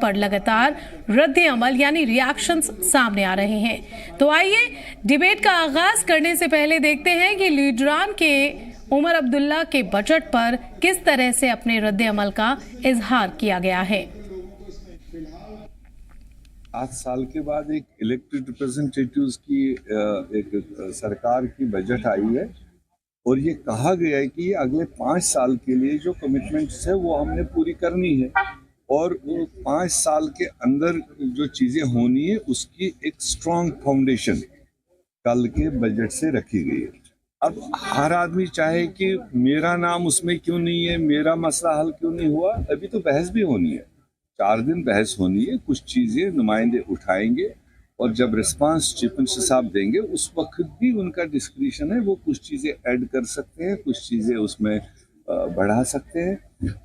पर लगातार रद्द अमल यानी रिएक्शंस सामने आ रहे हैं। तो आइए डिबेट का आगाज करने से पहले देखते हैं कि लीडरान के उमर अब्दुल्ला के बजट पर किस तरह से अपने रद्द अमल का इजहार किया गया है। 8 साल के बाद एक इलेक्टेड रिप्रेजेंटेटिव्स की एक सरकार की बजट आई है और ये कहा गया है कि अगले 5 साल के लिए जो कमिटमेंट्स है वो हमने पूरी करनी है और वो 5 साल के अंदर जो चीज़ें होनी है उसकी एक स्ट्रॉन्ग फाउंडेशन कल के बजट से रखी गई है। अब हर आदमी चाहे कि मेरा नाम उसमें क्यों नहीं है, मेरा मसला हल क्यों नहीं हुआ, अभी तो बहस भी होनी है, 4 दिन बहस होनी है, कुछ चीज़ें नुमाइंदे उठाएंगे और जब रिस्पांस चीफ मिनिस्टर साहब देंगे उस वक्त भी उनका डिस्क्रिशन है, वो कुछ चीज़ें ऐड कर सकते हैं, कुछ चीज़ें उसमें बढ़ा सकते हैं।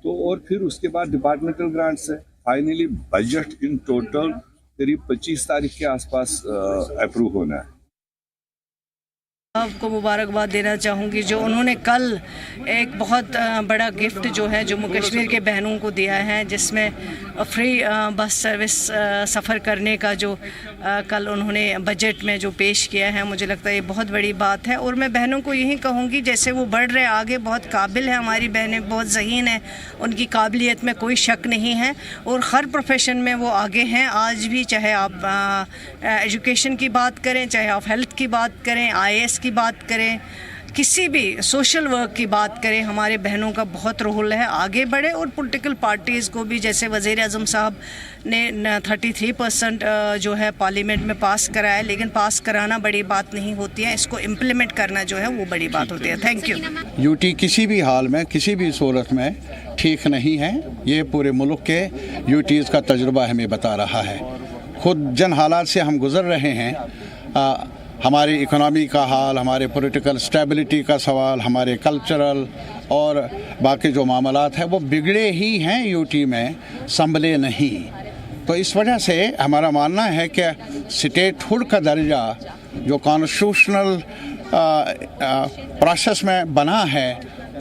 तो और फिर उसके बाद डिपार्टमेंटल ग्रांट्स है। फाइनली बजट इन टोटल करीब 25 तारीख के आसपास अप्रूव होना है। आपको मुबारकबाद देना चाहूँगी जो उन्होंने कल एक बहुत बड़ा गिफ्ट जो है जम्मू कश्मीर के बहनों को दिया है, जिसमें फ्री बस सर्विस सफ़र करने का जो कल उन्होंने बजट में जो पेश किया है, मुझे लगता है ये बहुत बड़ी बात है। और मैं बहनों को यही कहूँगी जैसे वो बढ़ रहे आगे, बहुत काबिल है, हमारी बहनें बहुत ज़हीन हैं, उनकी काबिलियत में कोई शक नहीं है और हर प्रोफेशन में वो आगे हैं आज भी, चाहे आप एजुकेशन की बात करें, चाहे आप हेल्थ की बात करें, IAS की बात करें, किसी भी सोशल वर्क की बात करें, हमारे बहनों का बहुत रोल है, आगे बढ़े। और पॉलिटिकल पार्टीज़ को भी, जैसे वज़ीर आज़म साहब ने 33% जो है पार्लियामेंट में पास कराया, लेकिन पास कराना बड़ी बात नहीं होती है, इसको इम्प्लीमेंट करना जो है वो बड़ी बात होती है। Thank you. यूटी किसी भी हाल में, किसी भी सूरत में ठीक नहीं है, ये पूरे मुल्क के यूटीज़ का तजुर्बा हमें बता रहा है। खुद जन हालात से हम गुज़र रहे हैं, हमारी इकोनॉमी का हाल, हमारे पॉलिटिकल स्टेबिलिटी का सवाल, हमारे कल्चरल और बाकी जो मामलात हैं वो बिगड़े ही हैं, यूटी में संभले नहीं। तो इस वजह से हमारा मानना है कि स्टेटहुड का दर्जा जो कॉन्स्टिट्यूशनल प्रोसेस में बना है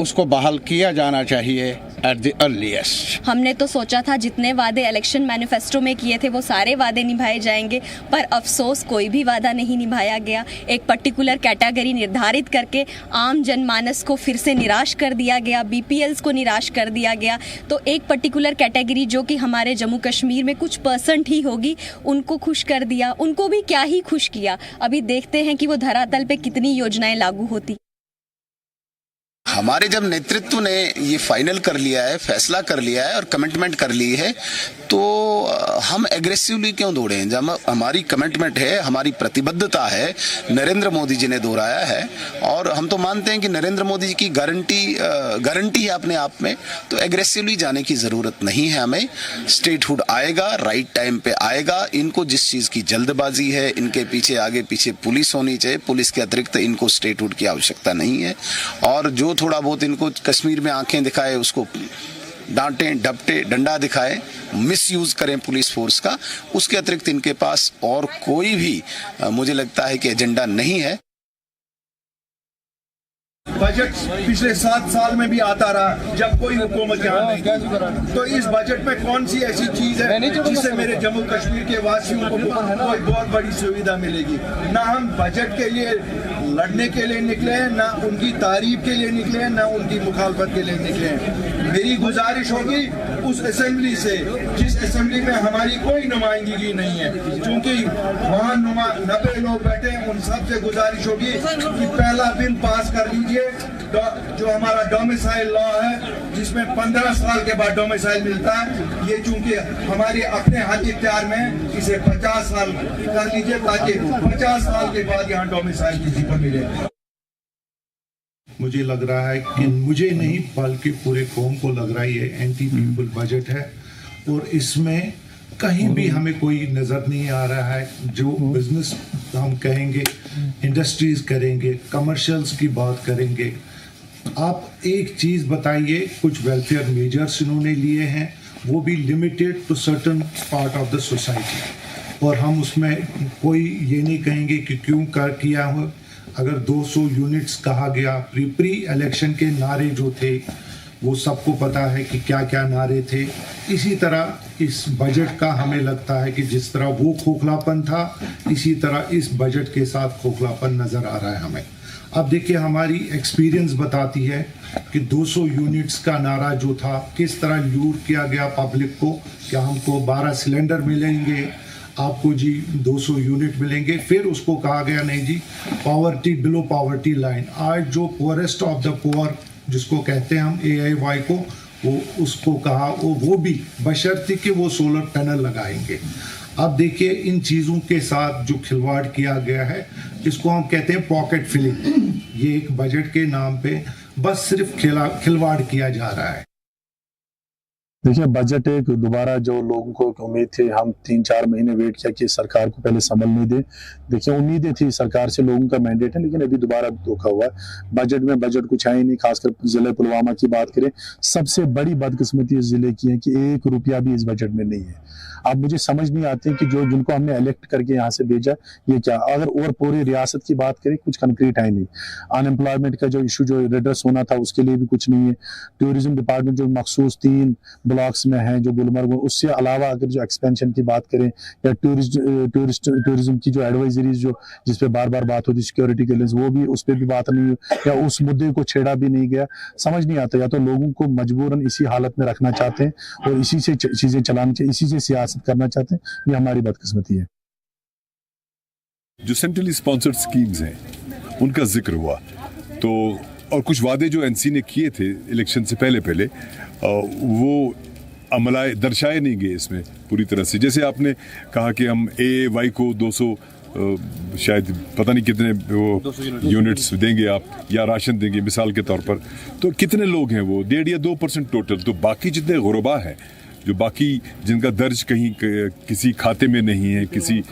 उसको बहाल किया जाना चाहिए एट द अर्लीस्ट। हमने तो सोचा था जितने वादे इलेक्शन मैनिफेस्टो में किए थे वो सारे वादे निभाए जाएंगे, पर अफसोस कोई भी वादा नहीं निभाया गया। एक पर्टिकुलर कैटेगरी निर्धारित करके आम जनमानस को फिर से निराश कर दिया गया, BPLs को निराश कर दिया गया। तो एक पर्टिकुलर कैटेगरी जो कि हमारे जम्मू कश्मीर में कुछ % ही होगी, उनको खुश कर दिया। उनको भी क्या ही खुश किया, अभी देखते हैं कि वो धरातल पे कितनी योजनाएं लागू होती। हमारे जब नेतृत्व ने ये फाइनल कर लिया है, फैसला कर लिया है और कमिटमेंट कर ली है, तो हम एग्रेसिवली क्यों दौड़ें? जब हमारी कमिटमेंट है, हमारी प्रतिबद्धता है, नरेंद्र मोदी जी ने दोहराया है और हम तो मानते हैं कि नरेंद्र मोदी जी की गारंटी है अपने आप में, तो एग्रेसिवली जाने की ज़रूरत नहीं है हमें। स्टेटहुड आएगा, राइट टाइम पे आएगा। इनको जिस चीज़ की जल्दबाजी है, इनके पीछे आगे पीछे पुलिस होनी चाहिए, पुलिस के अतिरिक्त इनको स्टेटहुड की आवश्यकता नहीं है। और जो थोड़ा बहुत इनको कश्मीर में आंखें दिखाए, उसको डांटें, डपटे, डंडा दिखाए, मिसयूज करें पुलिस फोर्स का, उसके अतिरिक्त इनके पास और कोई भी मुझे लगता है कि एजेंडा नहीं है। बजट पिछले 7 साल में भी आता रहा जब कोई हुकूमत यहाँ नहीं, तो इस बजट में कौन सी ऐसी चीज है जिससे मेरे जम्मू कश्मीर के वासियों को कोई बहुत बड़ी सुविधा मिलेगी? ना हम बजट के लिए लड़ने के लिए निकले हैं, ना उनकी तारीफ के लिए निकले हैं, ना उनकी मुखालफत के लिए निकले हैं। मेरी गुजारिश होगी उस असेंबली से जिस असेंबली में हमारी कोई नुमाइंदगी नहीं है, क्योंकि वहाँ 90 लोग बैठे हैं, उन सब से गुजारिश होगी कि पहला बिल पास कर लीजिए जो हमारा डोमिसाइल लॉ है, जिसमें 15 साल के बाद डोमिसाइल मिलता है। ये चूंकि हमारे अपने हाथ इख्तियार में, इसे 50 साल कर लीजिए ताकि 50 साल के बाद यहाँ डोमिसाइल किसी को मिले। मुझे लग रहा है कि मुझे नहीं बल्कि पूरे कौम को लग रहा है ये एंटी पीपल बजट है और इसमें कहीं भी हमें कोई नज़र नहीं आ रहा है। जो बिजनेस हम कहेंगे, इंडस्ट्रीज करेंगे, कमर्शियल्स की बात करेंगे। आप एक चीज़ बताइए, कुछ वेलफेयर मेजर्स इन्होंने लिए हैं, वो भी limited to certain part of the society, और हम उसमें कोई ये नहीं कहेंगे कि क्यों किया हो। अगर 200 यूनिट्स कहा गया, प्री इलेक्शन के नारे जो थे वो सबको पता है कि क्या क्या नारे थे। इसी तरह इस बजट का हमें लगता है कि जिस तरह वो खोखलापन था, इसी तरह इस बजट के साथ खोखलापन नज़र आ रहा है हमें। अब देखिए, हमारी एक्सपीरियंस बताती है कि 200 यूनिट्स का नारा जो था, किस तरह लूट किया गया पब्लिक को। क्या हमको 12 सिलेंडर मिलेंगे, आपको जी 200 यूनिट मिलेंगे। फिर उसको कहा गया नहीं जी, पॉवर्टी बिलो पॉवर्टी लाइन। आज जो पुअरेस्ट ऑफ द पुअर जिसको कहते हैं हम AIY को, वो उसको कहा वो भी बशर्ते कि वो सोलर पैनल लगाएंगे। अब देखिए, इन चीज़ों के साथ जो खिलवाड़ किया गया है, इसको हम कहते हैं पॉकेट फिलिंग। ये एक बजट के नाम पे बस सिर्फ खिलवाड़ किया जा रहा है। देखिए, बजट एक दोबारा जो लोगों को उम्मीद थी, हम 3-4 महीने वेट किया कि सरकार को पहले संभलने दे। देखिए, उम्मीदें थी सरकार से, लोगों का मैंडेट है, लेकिन अभी दोबारा धोखा हुआ है। बजट कुछ है ही नहीं। खासकर जिले पुलवामा की बात करें, सबसे बड़ी बदकिस्मती इस जिले की है कि 1 रुपया भी इस बजट में नहीं है। अब मुझे समझ नहीं आती कि जिनको हमने इलेक्ट करके यहाँ से भेजा, ये क्या, अगर और पूरी रियासत की बात करें, कुछ कंक्रीट है नहीं। अनएम्प्लॉयमेंट का जो इशू जो रिड्रेस होना था, उसके लिए भी कुछ नहीं है। टूरिज्म डिपार्टमेंट जो मखसूस 3 ब्लॉक्स में है, जो गुलमर्ग, उससे अलावा अगर जो एक्सपेंशन की बात करें या टूरिज्म की जो एडवाइजरीज जो जिस पे बार बार बात होती, सिक्योरिटी के लिए, वो भी उस पर भी बात नहीं हुई या उस मुद्दे को छेड़ा भी नहीं गया। समझ नहीं आता, या तो लोगों को मजबूरन इसी हालत में रखना चाहते हैं और इसी से चीजें चलानी चाहिए, इसी से सियासत करना चाहते हैं। ये हमारी बदकिस्मती है। जो सेंट्रली स्पॉन्सर्ड स्कीम्स हैं उनका जिक्र हुआ, तो और कुछ वादे जो एनसी ने किए थे इलेक्शन से पहले वो अमलाए दर्शाए नहीं गए इसमें पूरी तरह से। जैसे आपने कहा कि हम AIY को 200 शायद पता नहीं कितने वो यूनिट्स देंगे आप, या राशन देंगे मिसाल के तौर पर, तो कितने लोग हैं वो 1.5 या 2% टोटल। तो बाकी जितने गुरबा हैं, जो बाकी जिनका दर्ज कहीं किसी खाते में नहीं है, किसी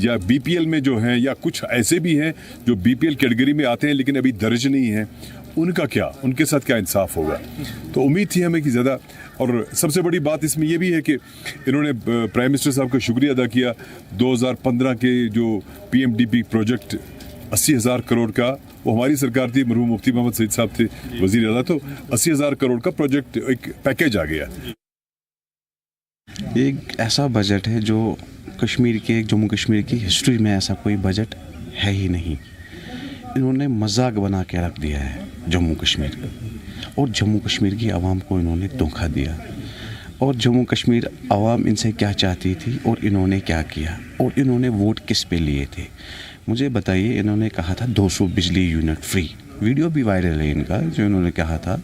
या BPL में जो हैं, या कुछ ऐसे भी हैं जो BPL कैटेगरी में आते हैं लेकिन अभी दर्ज नहीं है, उनका क्या, उनके साथ क्या इंसाफ होगा। तो उम्मीद थी हमें कि ज़्यादा। और सबसे बड़ी बात इसमें यह भी है कि इन्होंने प्राइम मिनिस्टर साहब का शुक्रिया अदा किया। 2015 के जो PMDP प्रोजेक्ट 80,000 करोड़ का, वो हमारी सरकार थी, मरहूम मुफ्ती मोहम्मद सईद साहब थे वज़ीर आला, तो 80,000 करोड़ का प्रोजेक्ट एक पैकेज आ गया। एक ऐसा बजट है जो जम्मू कश्मीर की हिस्ट्री में ऐसा कोई बजट है ही नहीं। इन्होंने मजाक बना के रख दिया है जम्मू कश्मीर का, और जम्मू कश्मीर की आवाम को इन्होंने धोखा दिया। और जम्मू कश्मीर आवाम इनसे क्या चाहती थी और इन्होंने क्या किया, और इन्होंने वोट किस पे लिए थे। मुझे बताइए, इन्होंने कहा था 200 बिजली यूनिट फ्री, वीडियो भी वायरल है इनका जो इन्होंने कहा था।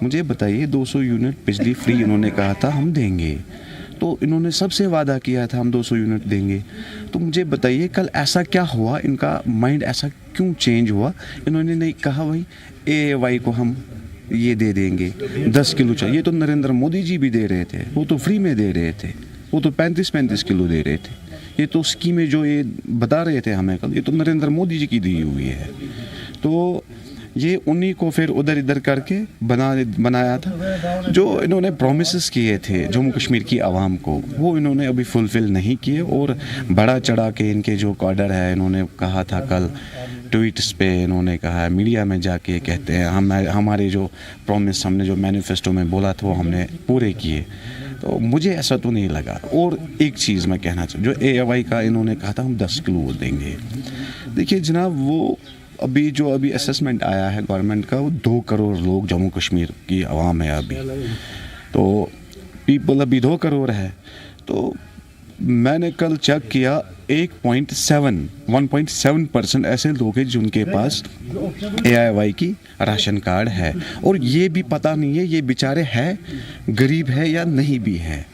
मुझे बताइए, 200 यूनिट बिजली फ्री इन्होंने कहा था हम देंगे, तो इन्होंने सबसे वादा किया था हम 200 यूनिट देंगे। तो मुझे बताइए, कल ऐसा क्या हुआ, इनका माइंड ऐसा क्यों चेंज हुआ। इन्होंने नहीं कहा भाई AIY को हम ये दे देंगे 10 किलो चाहिए, ये तो नरेंद्र मोदी जी भी दे रहे थे, वो तो फ्री में दे रहे थे, वो तो 35-35 किलो दे रहे थे। ये तो स्कीमें जो ये बता रहे थे हमें कल, ये तो नरेंद्र मोदी जी की दी हुई है। तो ये उन्हीं को फिर उधर इधर करके बनाया था। जो इन्होंने प्रोमिसेस किए थे जम्मू कश्मीर की आवाम को, वो इन्होंने अभी फुलफिल नहीं किए। और बड़ा चढ़ा के इनके जो कॉर्डर है, इन्होंने कहा था कल ट्वीट्स पे, इन्होंने कहा है मीडिया में जाके, कहते हैं हमारे जो प्रॉमिस, हमने जो मैनिफेस्टो में बोला था वो हमने पूरे किए। तो मुझे ऐसा तो नहीं लगा। और एक चीज़ मैं कहना चाहूँ, जो AIY का इन्होंने कहा था हम 10 किलो देंगे। देखिए जनाब, वो अभी असेसमेंट आया है गवर्नमेंट का, वो 2 करोड़ लोग जम्मू कश्मीर की आवाम है अभी, तो पीपल अभी 2 करोड़ है। तो मैंने कल चेक किया 1.7% ऐसे लोग हैं जिनके पास AIY की राशन कार्ड है, और ये भी पता नहीं है ये बेचारे हैं गरीब है या नहीं भी है।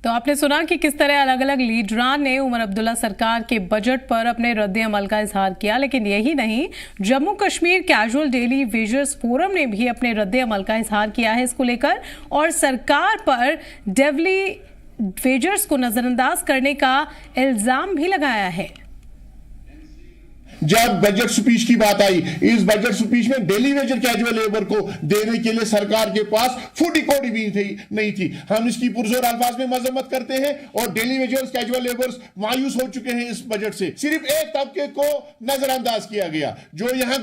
तो आपने सुना कि किस तरह अलग अलग लीडरान ने उमर अब्दुल्ला सरकार के बजट पर अपने रद्द अमल का इजहार किया। लेकिन यही नहीं, Jammu Kashmir casual daily wagers forum ने भी अपने रद्द अमल का इजहार किया है इसको लेकर, और सरकार पर डेली वेजर्स को नजरअंदाज करने का इल्जाम भी लगाया है। जब बजट स्पीच की बात आई, इस बजट स्पीच में डेली वेजर कैजुअल लेबर को देने के लिए सरकार के पास फूटी कौड़ी भी नहीं थी। हम इसकी पुरजोर अल्फाज में मजम्मत करते हैं और डेली वेजर्स कैजुअल लेबर्स मायूस हो चुके हैं इस बजट से। सिर्फ एक तबके को नजरअंदाज किया गया, जो यहाँ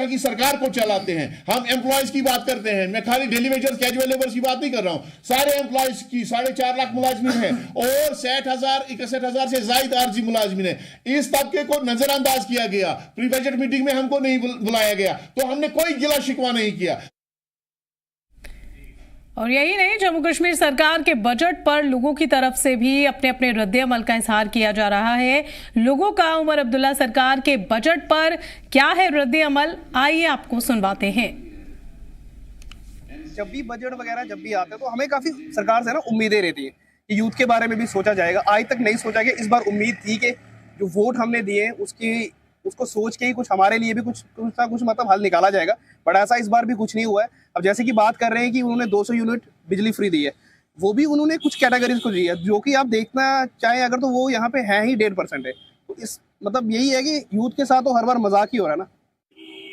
की सरकार को चलाते हैं। हम एम्प्लॉयज की बात करते हैं, मैं खाली डेली वेजर्स कैजुअल लेबर्स की बात नहीं कर रहा हूं, सारे एम्प्लॉयज की 4.5 लाख मुलाजमिन हैं और 61,000 से ज्यादा आरजी मुलाजमिन है। इस तबके को नजरअंदाज किया गया, प्री बजट मीटिंग में हमको नहीं बुलाया गया, तो हमने कोई गिला शिकवा नहीं किया। और यही नहीं, जम्मू कश्मीर सरकार के बजट पर लोगों की तरफ से भी अपने अपने रद्द-ए-अमल का इजहार किया जा रहा है। लोगों का उमर अब्दुल्ला सरकार के बजट पर क्या है रद्द-ए-अमल, आइए आपको सुनवाते हैं। जब भी बजट वगैरह जब भी आता है तो हमें काफी सरकार से ना उम्मीदें रहती है कि यूथ के बारे में भी सोचा जाएगा। आज तक नहीं सोचा गया, इस बार उम्मीद थी कि जो वोट हमने दिए उसको सोच के ही कुछ हमारे लिए भी कुछ ना कुछ मतलब हल निकाला जाएगा, बट ऐसा इस बार भी कुछ नहीं हुआ है। अब जैसे कि बात कर रहे हैं कि उन्होंने 200 यूनिट बिजली फ्री दी है, वो भी उन्होंने कुछ कैटेगरीज को दी है, जो कि आप देखना चाहें अगर तो वो यहाँ पे है ही 1.5% है। तो इस मतलब यही है कि यूथ के साथ तो हर बार मजाक ही हो रहा है ना।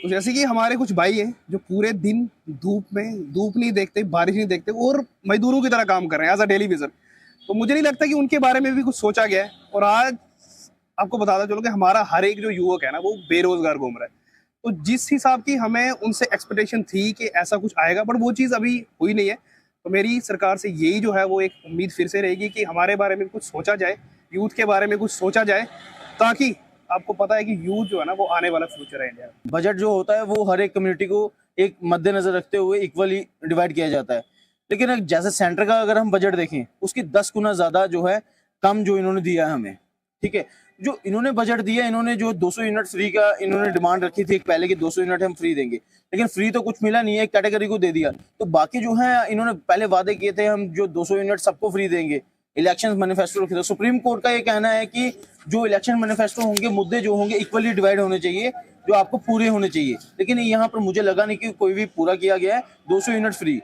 तो जैसे कि हमारे कुछ भाई हैं जो पूरे दिन धूप नहीं देखते, बारिश नहीं देखते और मजदूरों की तरह काम कर रहे हैं एज अ डेली वेजर, तो मुझे नहीं लगता कि उनके बारे में भी कुछ सोचा गया है। और आज आपको बताता चलो कि हमारा हर एक जो युवक है ना वो बेरोजगार घूम रहा है। तो जिस हिसाब की हमें उनसे एक्सपेक्टेशन थी कि ऐसा कुछ आएगा, बट वो चीज़ अभी हुई नहीं है। तो मेरी सरकार से यही जो है वो एक उम्मीद फिर से रहेगी कि हमारे बारे में कुछ सोचा जाए, यूथ के बारे में कुछ सोचा जाए, ताकि आपको पता है कि यूथ जो है ना वो आने वाला फ्यूचर है इंडिया। बजट जो होता है वो हर एक कम्युनिटी को एक मद्देनजर रखते हुए इक्वली डिवाइड किया जाता है, लेकिन जैसे सेंटर का अगर हम बजट देखें उसकी 10 गुना ज़्यादा जो है कम जो इन्होंने दिया है हमें। ठीक है, जो इन्होंने बजट दिया, इन्होंने जो 200 यूनिट फ्री का इन्होंने डिमांड रखी थी पहले कि 200 यूनिट हम फ्री देंगे, लेकिन फ्री तो कुछ मिला नहीं है, एक कैटेगरी को दे दिया। तो बाकी जो है इन्होंने पहले वादे किए थे हम जो 200 यूनिट सबको फ्री देंगे, इलेक्शन मैनिफेस्टो रखे थे। सुप्रीम कोर्ट का ये कहना है कि जो इलेक्शन मैनिफेस्टो होंगे, मुद्दे जो होंगे इक्वली डिवाइड होने चाहिए, जो आपको पूरे होने चाहिए, लेकिन यहाँ पर मुझे लगा नहीं कि कोई भी पूरा किया गया है। 200 यूनिट फ्री।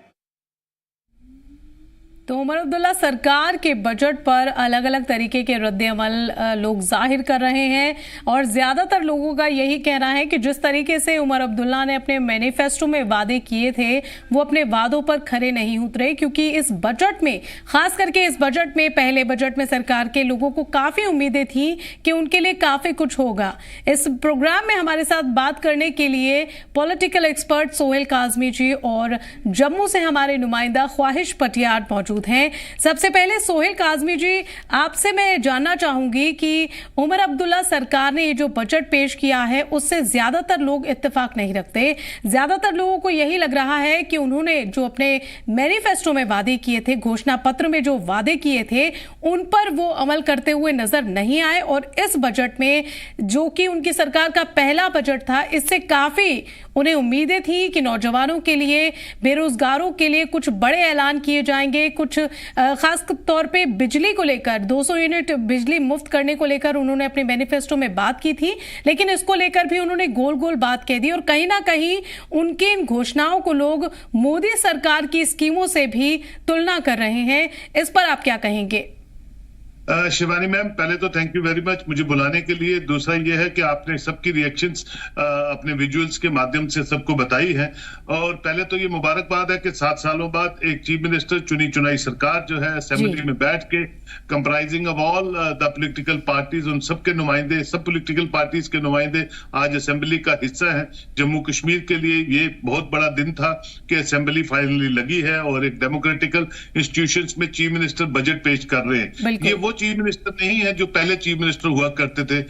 तो उमर अब्दुल्ला सरकार के बजट पर अलग अलग तरीके के रद्द-ए-अमल लोग जाहिर कर रहे हैं और ज्यादातर लोगों का यही कहना है कि जिस तरीके से उमर अब्दुल्ला ने अपने मैनिफेस्टो में वादे किए थे वो अपने वादों पर खरे नहीं उतरे, क्योंकि इस बजट में, खास करके इस बजट में, पहले बजट में सरकार के लोगों को काफी उम्मीदें थी कि उनके लिए काफी कुछ होगा। इस प्रोग्राम में हमारे साथ बात करने के लिए पॉलिटिकल एक्सपर्ट सोहेल काजमी जी और जम्मू से हमारे नुमाइंदा ख्वाहिश पटियार मौजूद हैं। सबसे पहले सोहेल काजमी जी, आपसे मैं जानना चाहूंगी कि उमर अब्दुल्ला सरकार ने ये जो बजट पेश किया है उससे ज्यादातर लोग इत्तेफाक नहीं रखते। ज्यादातर लोगों को यही लग रहा है कि उन्होंने जो अपने मैनिफेस्टो में वादे किए थे, घोषणा पत्र में जो वादे किए थे, उन पर वो अमल करते हुए नजर नहीं आए और इस बजट में, जो कि उनकी सरकार का पहला बजट था, इससे काफी उन्हें उम्मीदें थी कि नौजवानों के लिए, बेरोजगारों के लिए कुछ बड़े ऐलान किए जाएंगे। कुछ खास तौर पे बिजली को लेकर 200 यूनिट बिजली मुफ्त करने को लेकर उन्होंने अपने मैनिफेस्टो में बात की थी, लेकिन इसको लेकर भी उन्होंने गोल गोल बात कह दी और कहीं ना कहीं उनकी इन घोषणाओं को लोग मोदी सरकार की स्कीमों से भी तुलना कर रहे हैं। इस पर आप क्या कहेंगे? शिवानी मैम, पहले तो थैंक यू वेरी मच मुझे बुलाने के लिए। दूसरा ये है कि आपने सबकी रिएक्शंस अपने विजुअल्स के माध्यम से सबको बताई है। और पहले तो ये मुबारकबाद है कि 7 सालों बाद एक चीफ मिनिस्टर, चुनी चुनाई सरकार जो है असेंबली में बैठ के, comprising of all the political parties, उन सबके नुमाइंदे, सब पॉलिटिकल पार्टीज के नुमाइंदे आज असेंबली का हिस्सा है। जम्मू कश्मीर के लिए ये बहुत बड़ा दिन था कि असेंबली फाइनली लगी है और एक डेमोक्रेटिकल इंस्टीट्यूशंस में चीफ मिनिस्टर बजट पेश कर रहे हैं। ये वो चीफ मिनिस्टर नहीं है जो पहले चीफ मिनिस्टर हुआ करते थे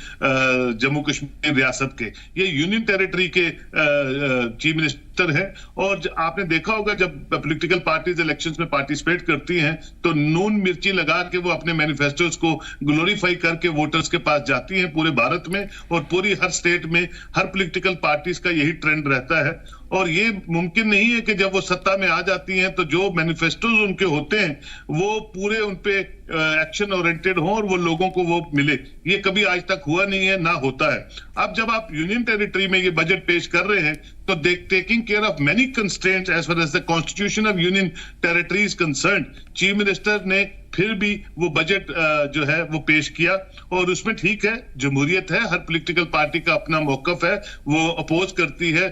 जम्मू कश्मीर रियासत के, ये यूनियन टेरिटरी के चीफ मिनिस्टर है। और आपने देखा होगा जब पॉलिटिकल पार्टीज इलेक्शंस में पार्टिसिपेट करती हैं तो नून मिर्ची लगा के वो अपने मैनिफेस्टोज को ग्लोरीफाई करके वोटर्स के पास जाती हैं पूरे भारत में, और पूरी हर स्टेट में हर पॉलिटिकल पार्टीज का यही ट्रेंड रहता है। और ये मुमकिन नहीं है कि जब वो सत्ता में आ जाती हैं तो जो मैनिफेस्टोज उनके होते हैं वो पूरे उनपे एक्शन ओरिएंटेड हो और वो लोगों को वो मिले। ये कभी आज तक हुआ नहीं है, ना होता है। अब जब आप यूनियन टेरिटरी में ये बजट पेश कर रहे हैं तो taking care of many constraints as far as the constitution of union territories concerned, chief minister ने फिर भी वो बजट जो है वो पेश किया। और उसमें ठीक है, जमहूरियत है, हर पॉलिटिकल पार्टी का अपना मौकफ है, वो अपोज करती है,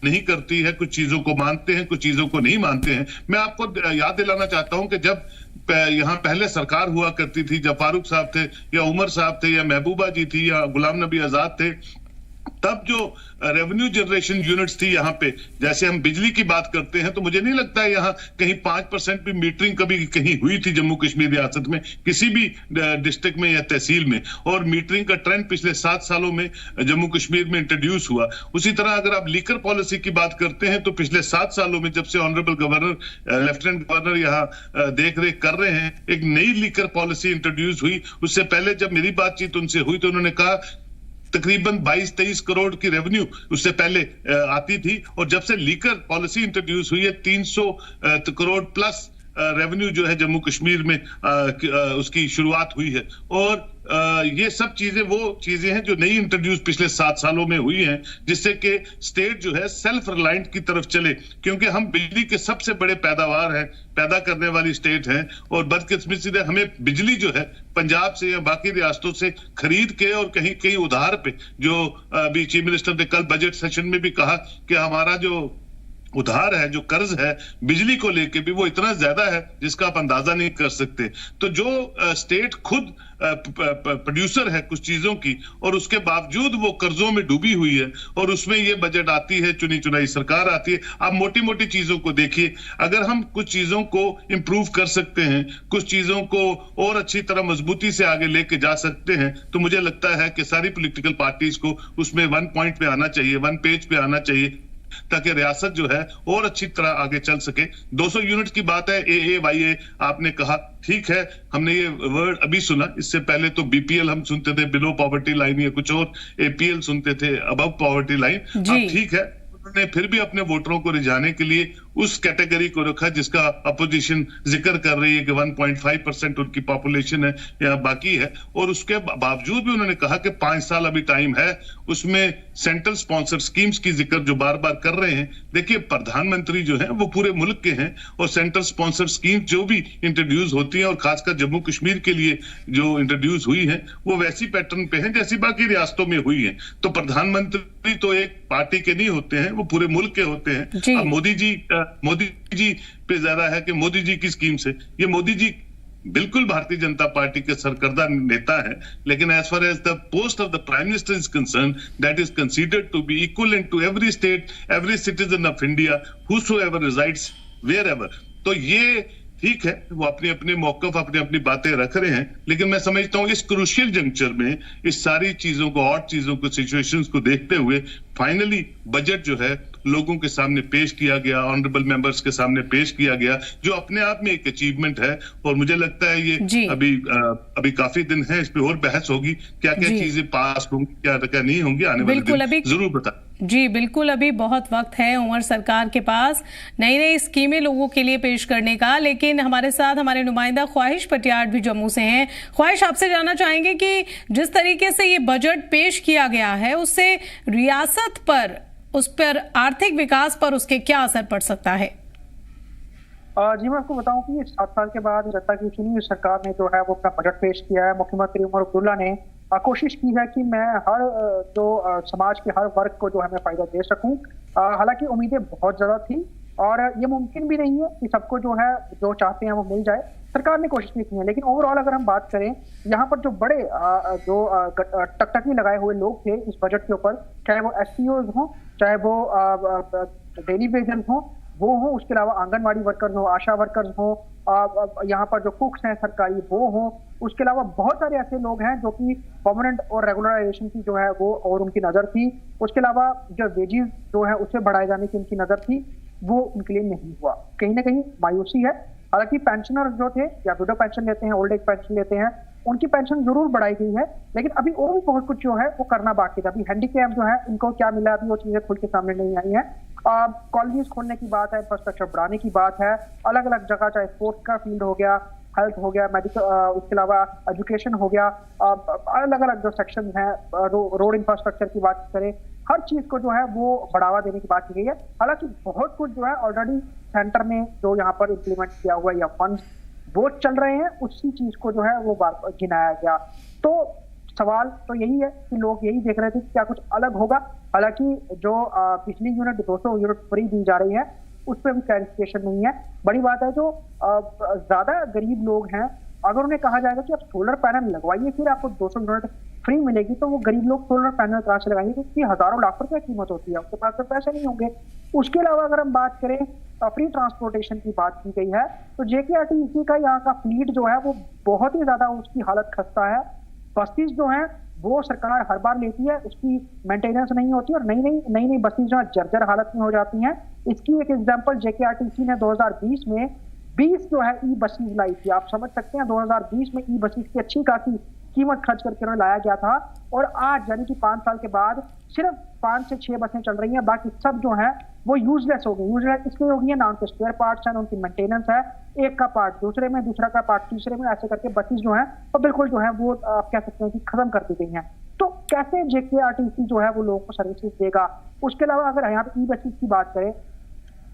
नहीं करती है, कुछ चीजों को मानते हैं, कुछ चीजों को नहीं मानते हैं। मैं आपको याद दिलाना चाहता हूं कि जब यहाँ पहले सरकार हुआ करती थी, जब फारूक साहब थे या उमर साहब थे या महबूबा जी थी या गुलाम नबी आजाद थे, तब जो रेवेन्यू जनरेशन यूनिट्स थी यहाँ पे, जैसे हम बिजली की बात करते हैं, तो मुझे नहीं लगता है यहाँ कहीं 5% भी मीटरिंग कभी कहीं हुई थी जम्मू कश्मीर रियासत में, किसी भी डिस्ट्रिक्ट में या तहसील में। और मीटरिंग का ट्रेंड पिछले 7 सालों में जम्मू कश्मीर में इंट्रोड्यूस हुआ। उसी तरह अगर आप लीकर पॉलिसी की बात करते हैं, तो पिछले 7 सालों में जब से ऑनरेबल गवर्नर लेफ्टिनेंट गवर्नर यहाँ देख रेख कर रहे हैं, एक नई लीकर पॉलिसी इंट्रोड्यूस हुई। उससे पहले जब मेरी बातचीत उनसे हुई तो उन्होंने कहा तकरीबन 22-23 करोड़ की रेवेन्यू उससे पहले आती थी, और जब से लीकर पॉलिसी इंट्रोड्यूस हुई है 300 करोड़ प्लस रेवेन्यू जो है जम्मू कश्मीर में उसकी शुरुआत हुई है। और ये सब चीजें वो चीजें हैं जो नई इंट्रोड्यूस पिछले 7 सालों में हुई हैं, जिससे कि स्टेट जो है सेल्फ रिलायंट की तरफ चले, क्योंकि हम बिजली के सबसे बड़े पैदा करने वाली स्टेट हैं। और बदकिस्मती से हमें बिजली जो है पंजाब से या बाकी रियासतों से खरीद के और कहीं कहीं उधार पे, जो अभी चीफ मिनिस्टर ने कल बजट सेशन में भी कहा कि हमारा जो उधार है, जो कर्ज है बिजली को लेके भी, वो इतना ज्यादा है जिसका आप अंदाजा नहीं कर सकते। तो जो स्टेट खुद प्रोड्यूसर है कुछ चीजों की, और उसके बावजूद वो कर्जों में डूबी हुई है, और उसमें ये बजट आती है, चुनी चुनाई सरकार आती है। आप मोटी मोटी चीजों को देखिए, अगर हम कुछ चीजों को इंप्रूव कर सकते हैं, कुछ चीजों को और अच्छी तरह मजबूती से आगे लेके जा सकते हैं, तो मुझे लगता है कि सारी पॉलिटिकल पार्टीज को उसमें 1 पॉइंट पे आना चाहिए, 1 पेज पे आना चाहिए, ताकि रियासत जो है और अच्छी तरह आगे चल सके। 200 यूनिट की बात है, AAYA आपने कहा, ठीक है, हमने ये वर्ड अभी सुना, इससे पहले तो BPL हम सुनते थे, बिलो पॉवर्टी लाइन, या कुछ और APL सुनते थे, अबव पॉवर्टी लाइन। अब ठीक है, उन्होंने फिर भी अपने वोटरों को रिझाने के लिए उस कैटेगरी को रखा जिसका अपोजिशन जिक्र कर रही है कि 1.5% उनकी पॉपुलेशन है या बाकी है। और उसके बावजूद भी उन्होंने कहा कि 5 साल अभी टाइम है, उसमें सेंट्रल स्पॉन्सर स्कीम्स की जिक्र जो बार बार कर रहे हैं। देखिए, प्रधानमंत्री जो है वो पूरे मुल्क के हैं, और सेंट्रल स्पॉन्सर स्कीम जो भी इंट्रोड्यूस होती है, और खासकर जम्मू कश्मीर के लिए जो इंट्रोड्यूस हुई है, वो वैसी पैटर्न पे है जैसी बाकी रियासतों में हुई है। तो प्रधानमंत्री तो एक पार्टी के नहीं होते हैं, वो पूरे मुल्क के होते हैं। अब मोदी जी पे ज्यादा है कि मोदी जी की स्कीम से, ये मोदी जी बिल्कुल भारतीय जनता पार्टी के सरकर्दा नेता है, लेकिन as far as the post of the prime minister is concern, that is considered to be equivalent to every state, every citizen of India, whosoever resides wherever. तो ये ठीक है, वो अपने अपने मौकफ, अपनी अपनी बातें रख रहे हैं, लेकिन मैं समझता हूं इस क्रूशियल जंक्चर में इस सारी चीजों को, और चीजों को, सिचुएशंस को देखते हुए फाइनली बजट जो है लोगों के सामने पेश किया गया, ऑनरेबल मेंबर्स के सामने पेश किया गया, जो अपने आप में एक अचीवमेंट है। और मुझे लगता है ये अभी काफी दिन है, इस पे और बहस होगी, क्या क्या चीजें पास होंगी, क्या क्या नहीं होंगी, आने वाले दिन जरूर बता। जी बिल्कुल, अभी बहुत वक्त है उमर सरकार के पास नई नई स्कीमें लोगों के लिए पेश करने का। लेकिन हमारे साथ हमारे नुमाइंदा ख्वाहिश पटियाट भी जम्मू से हैं। ख्वाहिश, आपसे जानना चाहेंगे कि जिस तरीके से ये बजट पेश किया गया है, उससे रियासत पर, उस पर आर्थिक विकास पर उसके क्या असर पड़ सकता है? जी मैं आपको बताऊं कि 7 साल के बाद जनता की चुनी हुई सरकार ने जो है वो अपना बजट पेश किया है। मुख्यमंत्री उमर अब्दुल्ला ने कोशिश की है कि मैं हर जो समाज के हर वर्ग को जो है मैं फायदा दे सकूं। हालांकि उम्मीदें बहुत ज्यादा थी, और ये मुमकिन भी नहीं है कि सबको जो है जो चाहते हैं वो मिल जाए। सरकार ने कोशिश भी की है, लेकिन ओवरऑल अगर हम बात करें, यहाँ पर जो बड़े जो टकटकी लगाए हुए लोग थे इस बजट के ऊपर, चाहे वो SCOs हों, चाहे वो डेली वेजर्स हों, वो हो, उसके अलावा आंगनवाड़ी वर्कर्स हो, आशा वर्कर्स हो, यहाँ पर जो कुक्स हैं सरकारी वो हो, उसके अलावा बहुत सारे ऐसे लोग हैं जो कि परमानेंट और रेगुलराइजेशन की जो है वो और उनकी नज़र थी। उसके अलावा जो वेजेस जो है उसे बढ़ाए जाने की उनकी नज़र थी, वो उनके लिए नहीं हुआ। कहीं ना कहीं मायूसी है। हालांकि पेंशनर्स जो थे, या विडो पेंशन लेते हैं, ओल्ड एज पेंशन लेते हैं, उनकी पेंशन जरूर बढ़ाई गई है, लेकिन अभी और भी बहुत कुछ जो है वो करना बाकी था। अभी हैंडीकैप जो है उनको क्या मिला, अभी वो चीजें खुल के सामने नहीं आई है। कॉलेज खोलने की बात है, इंफ्रास्ट्रक्चर बढ़ाने की बात है, अलग अलग जगह, चाहे स्पोर्ट्स का फील्ड हो गया, हेल्थ हो गया, मेडिकल, उसके अलावा एजुकेशन हो गया, अलग अलग जो सेक्शन हैं, रोड इंफ्रास्ट्रक्चर की बात करें, हर चीज को जो है वो बढ़ावा देने की बात की गई है। हालांकि बहुत कुछ जो है ऑलरेडी सेंटर ने जो यहाँ पर इम्प्लीमेंट किया हुआ या फंड वो चल रहे हैं, उसी चीज को जो है वो गिनाया गया। तो सवाल तो यही है कि लोग यही देख रहे थे कि क्या कुछ अलग होगा। हालांकि जो बिजली यूनिट 200 यूनिट फ्री दी जा रही है उस पर भी क्लैरिफिकेशन नहीं है। बड़ी बात है, जो ज्यादा गरीब लोग हैं, अगर उन्हें कहा जाएगा कि आप सोलर पैनल लगवाइए फिर आपको 200 यूनिट फ्री मिलेगी, तो वो गरीब लोग सोलर पैनल कहाँ से लगाएंगे, क्योंकि हजारों लाख रुपए कीमत होती है, उनके पास तो पैसे नहीं होंगे। उसके अलावा अगर हम बात करें फ्री ट्रांसपोर्टेशन की बात की गई है, तो JKRTC का यहाँ का फ्लीट जो है वो बहुत ही ज्यादा उसकी हालत खस्ता है। बसेस जो है वो सरकार हर बार लेती है, उसकी मेंटेनेंस नहीं होती और नई बसेस जो है जर्जर हालत में हो जाती हैं। इसकी एक एग्जांपल JKRTC ने 2020 में 20 जो है ई बसेस लाई थी। आप समझ सकते हैं 2020 में ई बसेस की अच्छी खासी कीमत खर्च करके उन्हें लाया गया था, और आज यानी कि 5 साल के बाद सिर्फ 5 से 6 बसें चल रही हैं, बाकी सब जो है वो यूजलेस हो गई। यूजलेस इसलिए हो गई है ना उनके स्पेयर पार्ट्स हैं, उनकी मेंटेनेंस है, एक का पार्ट दूसरे में, दूसरा का पार्ट तीसरे में, ऐसे करके बसेस जो है वो बिल्कुल जो है वो आप कह सकते हैं कि खत्म कर दी गई हैं। तो कैसे JKRTC जो है वो लोगों को सर्विसेज देगा। उसके अलावा अगर यहाँ पे ई बसेस की बात करें,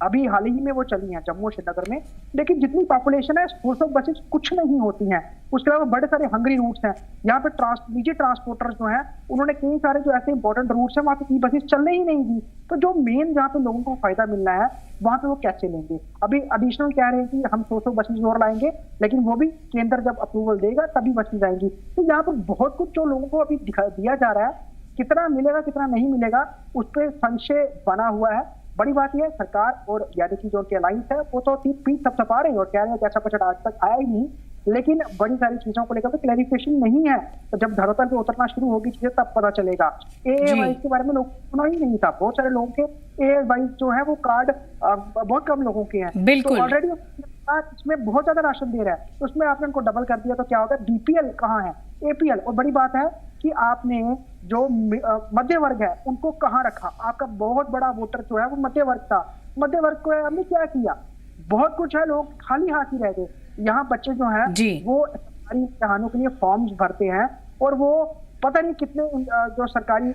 अभी हाल ही में वो चली हैं जम्मू श्रीनगर में, लेकिन जितनी पॉपुलेशन है 100 बसेस कुछ नहीं होती हैं। उसके अलावा बड़े सारे हंगरी रूट्स हैं, यहाँ पे निजी ट्रांसपोर्टर्स जो हैं उन्होंने कई सारे जो ऐसे इंपॉर्टेंट रूट्स हैं वहाँ पे ई बसेस चलने ही नहीं दी। तो जो मेन जहाँ पे लोगों को फायदा मिलना है वहाँ पे वो कैसे लेंगे। अभी एडिशनल कह रहे हैं कि हम 100 बसेस और लाएंगे, लेकिन वो भी केंद्र जब अप्रूवल देगा तभी बसेस आएंगी। तो यहाँ पर बहुत कुछ जो लोगों को अभी दिया जा रहा है, कितना मिलेगा कितना नहीं मिलेगा उस पर संशय बना हुआ है। बड़ी बात यह है सरकार और यानी कि जो उनके अलायंस है वो तो पीठ थपथपा रहे हैं और कह रहे हैं कि ऐसा बजट आज तक आया ही नहीं, लेकिन बड़ी सारी चीजों को लेकर तो क्लैरिफिकेशन नहीं है। तो जब धरातल पे उतरना शुरू होगी चीजें तब पता चलेगा। AAY के बारे में लोग सुना ही नहीं था, बहुत सारे लोगों के AAY जो है वो कार्ड बहुत कम लोगों के हैं। बिल्कुल। तो ऑलरेडी इसमें बहुत ज्यादा राशन दे रहा है, तो उसमें आपने उनको डबल कर दिया तो क्या होगा, BPL कहाँ है, APL। और बड़ी बात है कि आपने जो मध्य वर्ग है उनको कहाँ रखा। आपका बहुत बड़ा वोटर जो है वो मध्य वर्ग था, मध्य वर्ग को हमने क्या किया, बहुत कुछ है, लोग खाली हाथ ही रह गए। यहाँ बच्चे जो है वो सरकारी इम्तिहानों के लिए फॉर्म्स भरते हैं और वो पता नहीं कितने जो सरकारी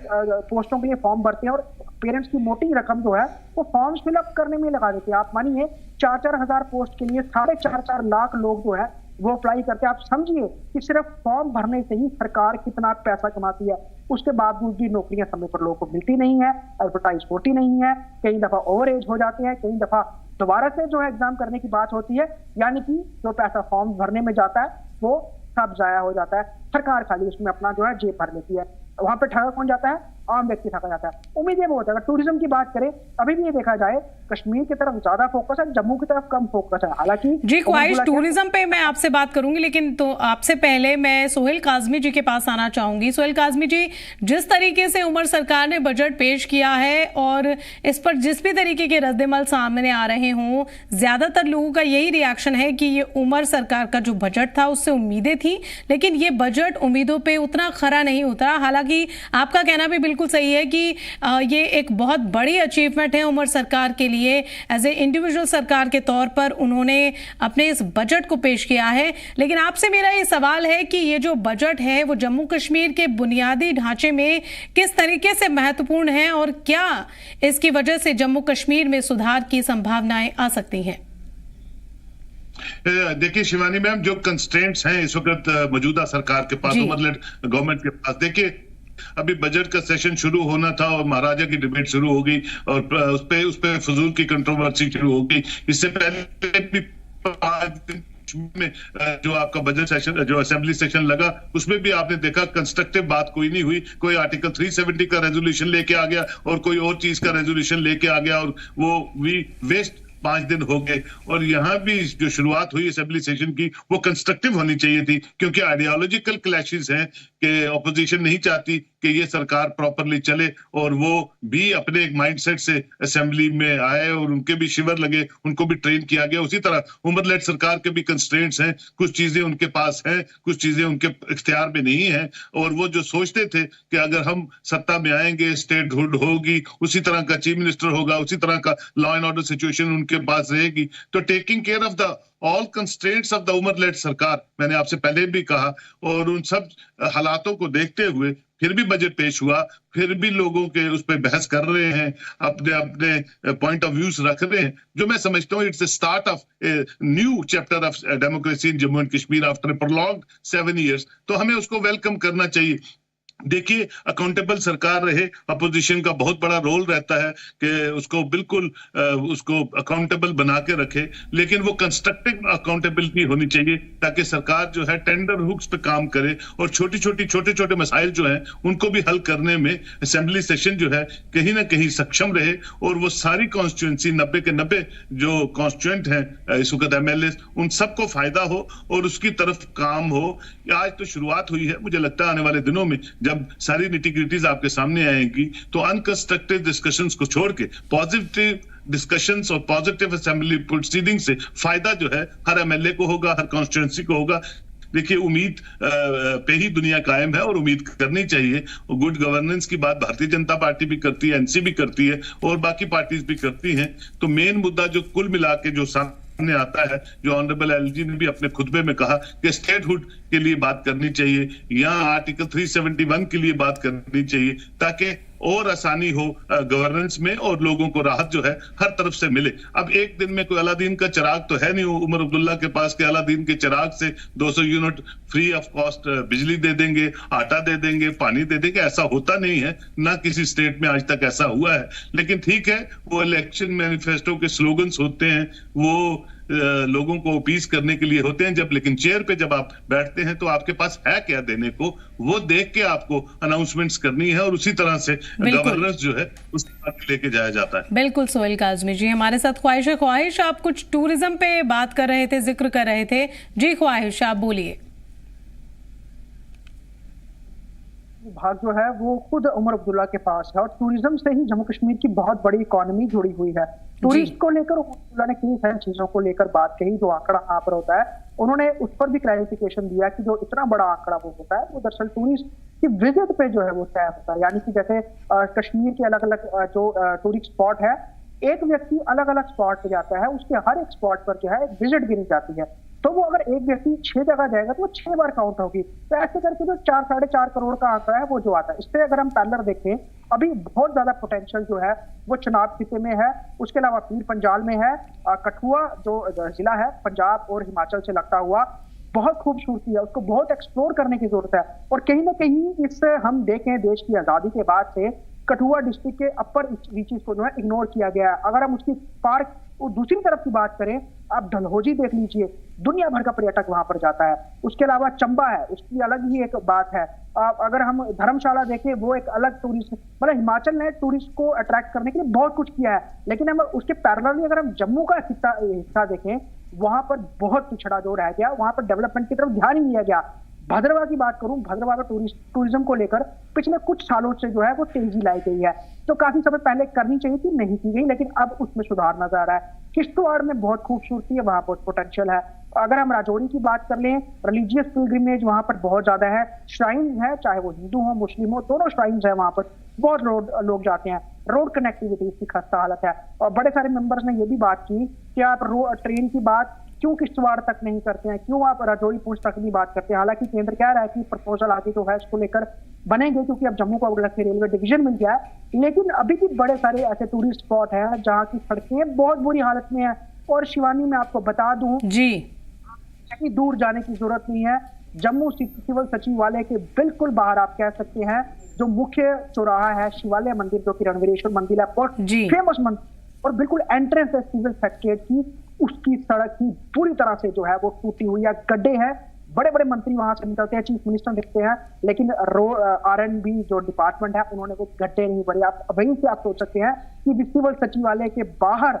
पोस्टों के लिए फॉर्म भरते हैं, और पेरेंट्स की मोटी रकम जो है वो फॉर्म्स फिलअप करने में लगा देते हैं। आप मानिए 4-4 हजार पोस्ट के लिए 4.5 लाख लोग जो है वो अप्लाई करते हैं। आप समझिए कि सिर्फ फॉर्म भरने से ही सरकार कितना पैसा कमाती है। उसके बावजूद भी नौकरियां समय पर लोगों को मिलती नहीं है, एडवर्टाइज होती नहीं है, कई दफा ओवर एज हो जाते हैं, कई दफा दोबारा से जो है एग्जाम करने की बात होती है, यानी कि जो पैसा फॉर्म भरने में जाता है वो सब जाया हो जाता है। सरकार खाली उसमें अपना जो है जेब भर लेती है। वहां पे ठगा कौन जाता है, आम व्यक्ति ठगा जाता है। उम्मीद ये बहुत है, अगर टूरिज्म की बात करें अभी भी ये देखा जाए कश्मीर की तरफ ज्यादा फोकस है, जम्मू की तरफ कम फोकस है। हालांकि जी ख्वाहिश टूरिज्म पे मैं आपसे बात करूंगी, लेकिन तो आपसे पहले मैं सोहेल काजमी जी के पास आना चाहूंगी। सोहेल काजमी जी, जिस तरीके से उमर सरकार ने बजट पेश किया है और इस पर जिस भी तरीके के रद्दमल सामने आ रहे हों, ज्यादातर लोगों का यही रिएक्शन है कि ये उमर सरकार का जो बजट था उससे उम्मीदें थी, लेकिन ये बजट उम्मीदों पे उतना खरा नहीं उतरा। हालांकि आपका कहना भी बिल्कुल सही है कि ये एक बहुत बड़ी अचीवमेंट है उमर सरकार के लिए, एज ए इंडिविजुअल सरकार के तौर पर उन्होंने अपने इस बजट को पेश किया है। लेकिन आपसे मेरा ये सवाल है कि ये जो बजट है वो जम्मू कश्मीर के बुनियादी ढांचे में किस तरीके से महत्वपूर्ण है और क्या इसकी वजह से जम्मू कश्मीर में सुधार की संभावनाएं आ सकती हैं? देखिए शिवानी मैम, जो कंस्ट्रेंट्स हैं इस वक्त मौजूदा सरकार के पास, गवर्नमेंट के पास, देखिए अभी बजट का सेशन शुरू होना था और महाराजा की डिबेट शुरू हो गई और उस पे फजूल की कंट्रोवर्सी शुरू हो गई। इससे पहले भी 5 दिन में जो आपका बजट सेशन, जो असेंबली सेशन लगा, उसमें भी आपने देखा कंस्ट्रक्टिव बात कोई नहीं हुई। कोई आर्टिकल 370 का रेजोल्यूशन लेके आ गया और कोई और चीज का रेजोल्यूशन लेके आ गया और वो भी वेस्ट 5 दिन हो गए। और यहाँ भी जो शुरुआत हुई असेंबली सेशन की वो कंस्ट्रक्टिव होनी चाहिए थी, क्योंकि आइडियोलॉजिकल क्लैशेस हैं कि ऑपोजिशन नहीं चाहती कि ये सरकार प्रॉपरली चले और वो भी अपने एक माइंडसेट से असेंबली में आए और उनके भी शिविर लगे, उनको भी ट्रेन किया गया। उसी तरह उमर लेड सरकार के भी कंस्ट्रेंट्स हैं, कुछ चीजें उनके पास हैं, कुछ चीजें उनके इख्तियार में नहीं है। और वो जो सोचते थे कि अगर हम सत्ता में आएंगे स्टेट हुड होगी, उसी तरह का चीफ मिनिस्टर होगा, उसी तरह का लॉ एंड ऑर्डर सिचुएशन उनके पास रहेगी, तो taking care of the all constraints of the Omar led सरकार, मैंने आपसे पहले भी कहा, और उन सब हालातों को देखते हुए फिर भी बजट पेश हुआ, फिर भी लोगों के उस पर बहस कर रहे हैं, अपने अपने पॉइंट ऑफ व्यूज रख रहे हैं, जो मैं समझता हूँ it's a start of new chapter of democracy in Jammu and Kashmir after a prolonged 7 years। तो हमें उसको वेलकम करना चाहिए। देखिए, अकाउंटेबल सरकार रहे, अपोजिशन का बहुत बड़ा रोल रहता है कि उसको बिल्कुल उसको अकाउंटेबल बना के रखे, लेकिन वो कंस्ट्रक्टिव अकाउंटेबिलिटी होनी चाहिए ताकि सरकार जो है टेंडर हुक्स पे काम करे और छोटे छोटे मसाइल जो हैं उनको भी हल करने में असेंबली सेशन जो है कहीं ना कहीं सक्षम रहे, और वो सारी कॉन्स्टिट्यूंसी 90 के 90 जो कॉन्स्टिट्यूएंट हैं इस वक्त MLA उन सबको फायदा हो और उसकी तरफ काम हो। आज तो शुरुआत हुई है, मुझे लगता है आने वाले दिनों में जब सारी निटी-ग्रिटीज आपके सामने आएंगी तो अनकंस्ट्रक्टिव डिस्कशंस को छोड़ के पॉजिटिव डिस्कशंस और पॉजिटिव असेंबली प्रोसीडिंग से फायदा जो है हर MLA को होगा, हर कॉन्स्टिट्यूंसी को होगा। देखिए, उम्मीद पे ही दुनिया कायम है और उम्मीद करनी चाहिए। गुड गवर्नेंस की बात भारतीय जनता पार्टी भी करती है, NC भी करती है और बाकी पार्टीज भी करती हैं। तो मेन मुद्दा जो कुल मिला के जो सामने आता है, जो ऑनरेबल LG ने भी अपने खुतबे में कहा कि स्टेटहुड के लिए बात करनी चाहिए या आर्टिकल 371 के लिए बात करनी चाहिए ताकि और आसानी हो गवर्नेंस में और लोगों को राहत जो है हर तरफ से मिले। अब एक दिन में कोई अलादीन का चिराग तो है नहीं उमर अब्दुल्ला के पास के अलादीन के चिराग से 200 यूनिट फ्री ऑफ कॉस्ट बिजली दे देंगे, आटा दे देंगे, पानी दे देंगे। ऐसा होता नहीं है, ना किसी स्टेट में आज तक ऐसा हुआ है। लेकिन ठीक है, वो इलेक्शन मैनिफेस्टो के स्लोगन्स होते हैं, वो लोगों को अपील करने के लिए होते हैं जब, लेकिन चेयर पे जब आप बैठते हैं तो आपके पास है क्या देने को, वो देख के आपको अनाउंसमेंट्स करनी है और उसी तरह से गवर्नेंस जो है उसको आगे लेके जाया जाता है। बिल्कुल सोहेल काज़मी जी हमारे साथ। ख्वाहिश आप कुछ टूरिज्म पे बात कर रहे थे, जिक्र कर रहे थे जी। ख्वाहिश, आप बोलिए। विभाग जो है वो खुद उमर अब्दुल्ला के पास है और टूरिज्म से ही जम्मू कश्मीर की बहुत बड़ी इकोनॉमी जुड़ी हुई है। टूरिस्ट को लेकर उमर अब्दुल्ला ने कई सारी चीजों को लेकर बात कही। जो आंकड़ा यहाँ पर होता है उन्होंने उस पर भी क्लैरिफिकेशन दिया कि जो इतना बड़ा आंकड़ा वो होता है वो दरअसल टूरिस्ट की विजिट पे जो है वो तय होता है। यानी कि जैसे कश्मीर के अलग अलग जो टूरिस्ट स्पॉट है, एक व्यक्ति अलग अलग स्पॉट पे जाता है, उसके हर एक स्पॉट पर जो है एक विजिट गिनी जाती है। तो वो अगर एक व्यक्ति 6 जगह जाएगा तो वो 6 बार काउंट होगी। तो ऐसे करके जो 4-4.5 करोड़ का आंकड़ा है वो जो आता है। इससे अगर हम पैरेलल देखें, अभी बहुत ज्यादा पोटेंशियल जो है वो चुनाव खिते में है। उसके अलावा पीर पंजाल में है, कठुआ जो जिला है पंजाब और हिमाचल से लगता हुआ, बहुत खूबसूरती है, उसको बहुत एक्सप्लोर करने की जरूरत है। और कहीं ना कहीं इससे हम देखें देश की आजादी के बाद से कठुआ डिस्ट्रिक्ट के अपर रीचेस को जो है इग्नोर किया गया है। अगर हम उसकी पार्क और दूसरी तरफ की बात करें, आप डलहौजी देख लीजिए, दुनिया भर का पर्यटक वहां पर जाता है। उसके अलावा चंबा है, उसकी अलग ही एक बात है। अगर हम धर्मशाला देखें, वो एक अलग टूरिस्ट, मतलब हिमाचल ने टूरिस्ट को अट्रैक्ट करने के लिए बहुत कुछ किया है। लेकिन हम उसके पैरेलली अगर हम जम्मू का हिस्सा देखें, वहां पर बहुत पिछड़ा जो रह गया, वहां पर डेवलपमेंट की तरफ ध्यान ही नहीं दिया गया। भद्रवाह की बात करूं, भद्रवाह में टूरिज्म को लेकर पिछले कुछ सालों से जो है वो तेजी लाई गई है। तो काफी समय पहले करनी चाहिए थी, नहीं की गई, लेकिन अब उसमें सुधार नजर आ रहा है। किश्तवाड़ में बहुत खूबसूरती है, वहां बहुत पोटेंशियल है। अगर हम राजौरी की बात कर लें, रिलीजियस पिलग्रिमेज वहां पर बहुत ज्यादा है। श्राइन है, चाहे वो हिंदू हो मुस्लिम हो, दोनों श्राइन है वहां पर, बहुत लोग जाते हैं। रोड कनेक्टिविटी की खस्ता हालत है। और बड़े सारे मेंबर्स ने ये भी बात की कि आप ट्रेन की बात क्यों किश्तवाड़ तक नहीं करते हैं, क्यों आप राजौरी पुंछ तक नहीं बात करते हैं। हालांकि केंद्र कह रहा है कि प्रपोजल आगे जो है इसको लेकर बनेंगे, क्योंकि अब जम्मू को अलग से रेलवे डिवीजन मिल गया है। लेकिन अभी भी बड़े सारे ऐसे टूरिस्ट स्पॉट हैं जहाँ की सड़कें बहुत बुरी हालत में है। और शिवानी, मैं आपको बता दूं जी, कहीं दूर जाने की जरूरत नहीं है। जम्मू सिविल सचिवालय के बिल्कुल बाहर आप कह सकते हैं जो मुख्य चौराहा है शिवालय मंदिर, जो कि रणवीरेश्वर मंदिर है, फेमस मंदिर, और बिल्कुल एंट्रेंस है सिविल सेक्रेटरीट की, उसकी सड़क ही पूरी तरह से जो है वो टूटी हुई है, गड्ढे हैं। बड़े बड़े मंत्री वहां से निकलते हैं, चीफ मिनिस्टर दिखते हैं, लेकिन R&B जो डिपार्टमेंट है उन्होंने वो गड्ढे नहीं भरे। आप वहीं से आप सोच सकते हैं कि सिविल सचिवालय के बाहर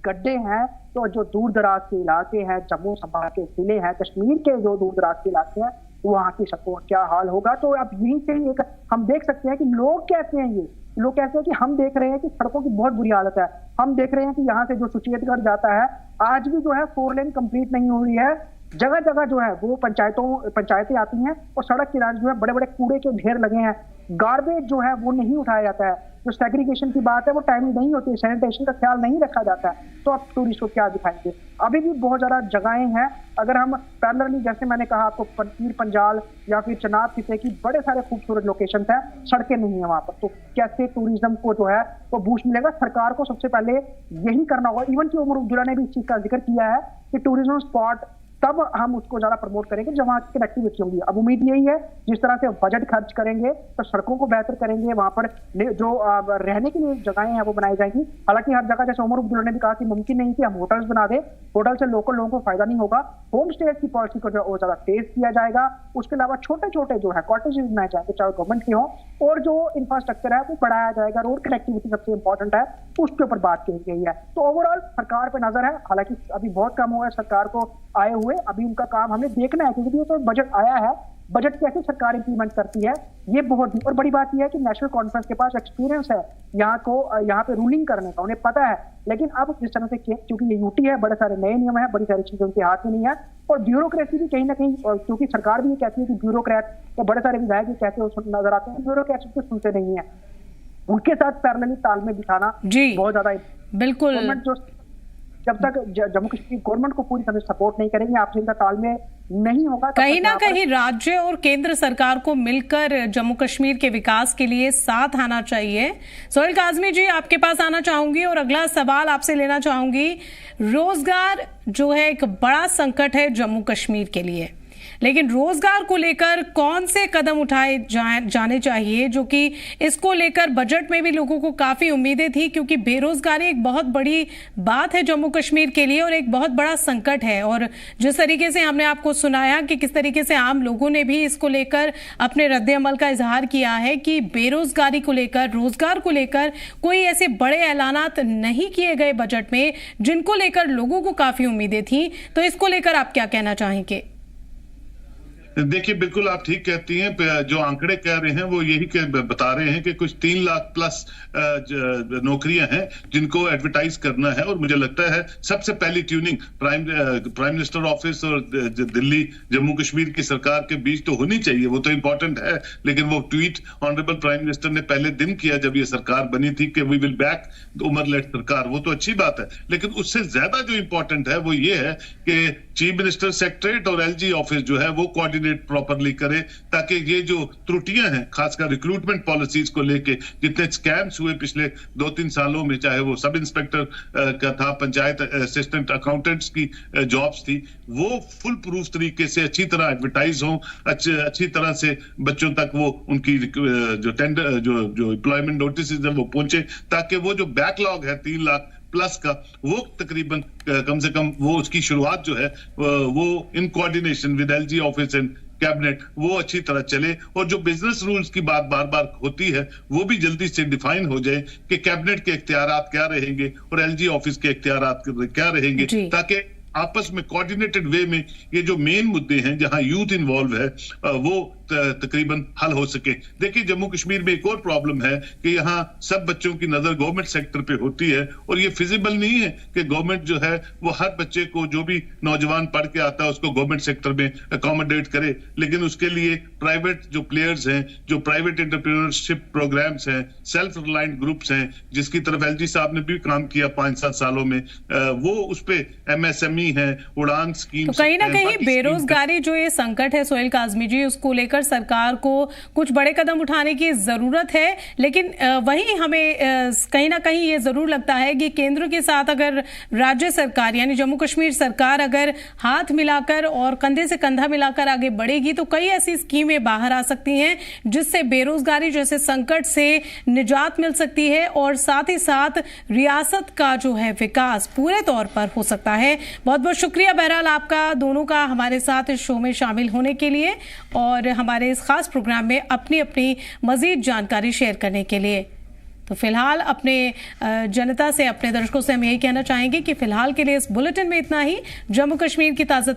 गड्ढे हैं। तो जो दूर दराज के इलाके हैं, जम्मू संभाग के जिले हैं, कश्मीर के जो दूर दराज के इलाके हैं, वहां की सड़कों का क्या हाल होगा। तो अब यहीं से एक हम देख सकते हैं कि लोग कहते हैं, लोग कहते हैं कि हम देख रहे हैं कि सड़कों की बहुत बुरी हालत है। हम देख रहे हैं कि यहाँ से जो सुचेतगढ़ जाता है, आज भी जो है 4 लेन कंप्लीट नहीं हुई है। जगह जगह जो है वो पंचायतें आती हैं और सड़क किनारे जो है बड़े बड़े कूड़े के ढेर लगे हैं। गार्बेज जो है वो नहीं उठाया जाता है। जो सेग्रीगेशन की बात है वो टाइमली नहीं होती, सैनिटेशन का ख्याल नहीं रखा जाता है, तो आप टूरिस्ट को क्या दिखाएंगे। अभी भी बहुत ज़्यादा जगहें हैं, अगर हम पैरेलली जैसे मैंने कहा आपको पीर पंजाल या फिर चनाब खिते की बड़े सारे खूबसूरत लोकेशन है, सड़कें नहीं है वहाँ पर, तो कैसे टूरिज्म को जो है वो बूस्ट मिलेगा। सरकार को सबसे पहले यही करना होगा। इवन कि उमर अब्दुल्ला ने भी इस चीज़ का जिक्र किया है कि टूरिज्म स्पॉट तब हम उसको ज्यादा प्रमोट करेंगे जब वहाँ की कनेक्टिविटी होगी। अब उम्मीद यही है जिस तरह से बजट खर्च करेंगे तो सड़कों को बेहतर करेंगे, वहां पर जो रहने के लिए जगहें हैं वो बनाई जाएंगी। हालांकि हर जगह जैसे उमर अब्दुल्ला ने भी कहा कि मुमकिन नहीं कि हम होटल्स बना दें, होटल से लोकल लोगों को फायदा नहीं होगा। होम स्टे की पॉलिसी को जो ज्यादा तेज किया जाएगा। उसके अलावा छोटे छोटे जो है कॉटेजेस बनाए जाएंगे, चाहे गवर्नमेंट के हों, और जो इंफ्रास्ट्रक्चर है वो बढ़ाया जाएगा। रोड कनेक्टिविटी सबसे इंपॉर्टेंट है, उसके ऊपर बात की गई है। तो ओवरऑल सरकार पे नजर है, हालांकि अभी बहुत कम हुआ है सरकार को आए हुए, अभी उनका काम हमें देखना है, क्योंकि ये तो बजट आया है, बजट कैसे सरकार इंप्लीमेंट करती है ये बहुत ही। और बड़ी बात यह है कि नेशनल कॉन्फ्रेंस के पास एक्सपीरियंस है यहाँ पे रूलिंग करने का, उन्हें पता है। लेकिन अब जिस तरह से क्योंकि ये यूटी है, बड़े सारे नए नियम है, बड़ी सारी चीजें उनके हाथ में नहीं है, और ब्यूरोक्रेसी भी कहीं ना कहीं, क्योंकि सरकार भी ये कहती है कि ब्यूरोक्रेट, तो बड़े सारे विधायक भी कहते हैं नजर आते हैं, ब्यूरोक्रेट उसको सुनते नहीं है। उनके साथ पैरेलली तालमेल बिठाना बहुत ज्यादा बिल्कुल। गवर्नमेंट जो जब तक जम्मू कश्मीर गवर्नमेंट को पूरी तरह से सपोर्ट नहीं करेंगे, आपसे इनका तालमेल नहीं होगा, कहीं ना कहीं राज्य और केंद्र सरकार को मिलकर जम्मू कश्मीर के विकास के लिए साथ आना चाहिए। सोहेल काज़मी जी, आपके पास आना चाहूंगी और अगला सवाल आपसे लेना चाहूंगी। रोजगार जो है एक बड़ा संकट है जम्मू कश्मीर के लिए, लेकिन रोजगार को लेकर कौन से कदम उठाए जाने चाहिए, जो कि इसको लेकर बजट में भी लोगों को काफी उम्मीदें थी, क्योंकि बेरोजगारी एक बहुत बड़ी बात है जम्मू कश्मीर के लिए और एक बहुत बड़ा संकट है। और जिस तरीके से हमने आपको सुनाया कि किस तरीके से आम लोगों ने भी इसको लेकर अपने रद्द-ए-अमल का इजहार किया है कि बेरोजगारी को लेकर, रोजगार को लेकर कोई ऐसे बड़े ऐलानात नहीं किए गए बजट में जिनको लेकर लोगों को काफी उम्मीदें थी, तो इसको लेकर आप क्या कहना चाहेंगे? देखिए, बिल्कुल आप ठीक कहती हैं। जो आंकड़े कह रहे हैं वो यही बता रहे हैं कि कुछ 3 लाख प्लस नौकरियां हैं जिनको एडवर्टाइज करना है। और मुझे लगता है सबसे पहली ट्यूनिंग प्राइम मिनिस्टर ऑफिस और दिल्ली जम्मू कश्मीर की सरकार के बीच तो होनी चाहिए, वो तो इंपॉर्टेंट है। लेकिन वो ट्वीट ऑनरेबल प्राइम मिनिस्टर ने पहले दिन किया जब ये सरकार बनी थी कि we will back Omar led सरकार, वो तो अच्छी बात है। लेकिन उससे ज्यादा जो इंपॉर्टेंट है वो ये है कि चीफ मिनिस्टर सेक्रेटरीट और एलजी ऑफिस जो है वो कोऑर्डिनेट प्रॉपरली करे, ताकि ये जो त्रुटियां हैं खासकर रिक्रूटमेंट पॉलिसीज को लेके, जितने स्कैम्स हुए पिछले 2-3 सालों में, चाहे वो सब इंस्पेक्टर का था, पंचायत असिस्टेंट अकाउंटेंट्स की जॉब्स थी, वो फुल प्रूफ तरीके से अच्छी तरह एडवर्टाइज हो, अच्छी तरह से बच्चों तक वो उनकी जो टेंडर जो एम्प्लॉयमेंट नोटिस है वो पहुंचे, ताकि वो जो बैकलॉग है 3 लाख प्लस का, वो तकरीबन कम से कम वो उसकी शुरुआत जो है वो in coordination with LG office and cabinet वो अच्छी तरह चले। और जो बिजनेस रूल्स की बात बार बार होती है वो भी जल्दी से डिफाइन हो जाए कि कैबिनेट के इख्तियारात क्या रहेंगे और एलजी ऑफिस के इख्तियारात क्या रहेंगे, ताकि आपस में कोऑर्डिनेटेड वे में ये जो मेन मुद्दे हैं जहां यूथ इन्वॉल्व है वो तकरीबन हल हो सके। देखिए, जम्मू कश्मीर में एक और प्रॉब्लम है कि यहाँ सब बच्चों की नजर गवर्नमेंट सेक्टर पे होती है और ये फिजिबल नहीं है कि गवर्नमेंट जो है वो हर बच्चे को, जो भी नौजवान पढ़ के आता है उसको गवर्नमेंट सेक्टर में अकोमोडेट करे। लेकिन उसके लिए प्राइवेट जो प्लेयर्स हैं, जो प्राइवेट एंटरप्रेन्योरशिप प्रोग्राम्स हैं, सेल्फ रिलायंट ग्रुप्स हैं, जिसकी तरफ एलजी साहब ने भी काम किया 5-7 सालों में, वो उस पे एमएसएमई है, उड़ान स्कीम। तो कहीं ना कहीं बेरोजगारी जो ये संकट है सोहेल काज़मी जी, उसको लेकर सरकार को कुछ बड़े कदम उठाने की जरूरत है। लेकिन वहीं हमें कहीं ना कहीं ये जरूर लगता है कि केंद्र के साथ अगर राज्य सरकार यानी जम्मू कश्मीर सरकार अगर हाथ मिलाकर और कंधे से कंधा मिलाकर आगे बढ़ेगी तो कई ऐसी स्कीमें बाहर आ सकती हैं जिससे बेरोजगारी जैसे संकट से निजात मिल सकती है और साथ ही साथ रियासत का जो है विकास पूरे तौर पर हो सकता है। बहुत बहुत शुक्रिया बहरहाल आपका दोनों का हमारे साथ इस शो में शामिल होने के लिए और हमारे इस खास प्रोग्राम में अपनी अपनी मजीद जानकारी शेयर करने के लिए। तो फिलहाल अपने जनता से, अपने दर्शकों से हम यही कहना चाहेंगे कि फिलहाल के लिए इस बुलेटिन में इतना ही। जम्मू कश्मीर की ताज़ा